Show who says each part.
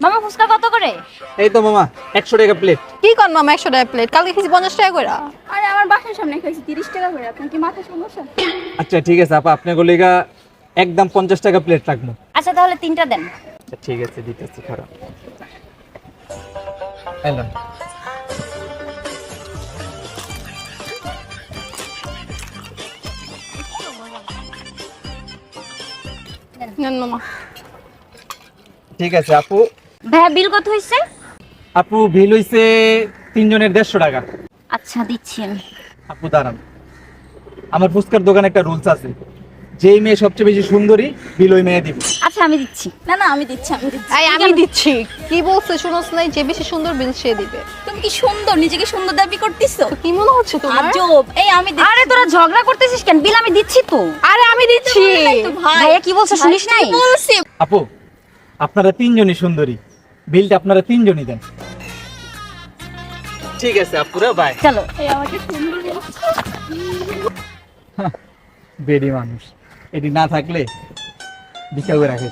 Speaker 1: মামা ফুচকা কত করে?
Speaker 2: এই তো মামা 100 টাকা প্লেট।
Speaker 3: কি কর মামা 100 টাকা প্লেট? কালকে খেয়েছি 50 টাকা করে।
Speaker 4: আরে আমার বাসার সামনে খাইছি 30 টাকা করে। আপনার কি মাথা সমস্যা?
Speaker 2: আচ্ছা ঠিক আছে আপা, আপনার গলিগা একদম 50 টাকা প্লেট রাখবো।
Speaker 1: আচ্ছা তাহলে 3টা দেন।
Speaker 2: আচ্ছা ঠিক আছে দিতেছি, খারাপ এলাম।
Speaker 3: নেন মামা।
Speaker 2: ঠিক আছে আপু।
Speaker 1: ভাইয়া বিল কত হইছে?
Speaker 2: আপু বিল হইছে 3 জনের 150 টাকা।
Speaker 1: আচ্ছা দিচ্ছি আমি।
Speaker 2: আপু দাঁড়ান, আমার ফুচকার দোকানে একটা রুলস আছে, যেই মেয়ে সবচেয়ে বেশি সুন্দরী বিল ওই মেয়ে দিব।
Speaker 1: আচ্ছা আমি দিচ্ছি।
Speaker 4: না না আমি দিচ্ছি।
Speaker 3: এই আমি দিচ্ছি। কি বলছে শুনোস নাই? যে বেশি সুন্দর বিল সে দিবে।
Speaker 4: তুমি কি সুন্দর, নিজেকে সুন্দর দাবি করতেছো?
Speaker 3: তো কি মনে হচ্ছে তোমার?
Speaker 4: আজব। এই আমি দিচ্ছি।
Speaker 1: আরে তোরা ঝগড়া করতেছিস কেন? বিল আমি দিচ্ছি তো।
Speaker 3: আরে আমি দিচ্ছি।
Speaker 4: তো ভাই
Speaker 1: ভাইয়া কি বলছে শুনিস নাই?
Speaker 4: বলছি।
Speaker 2: আপু আপনারা 3 জনই সুন্দরী, বিলটা আপনারা 3 জনই দেন। ঠিক আছে আপুরা, বাই।
Speaker 1: চলো।
Speaker 4: এই আমাকে সুন্দর বলছো।
Speaker 2: বেডি মানুষ, এটি না থাকলে বিকা করে রাখে।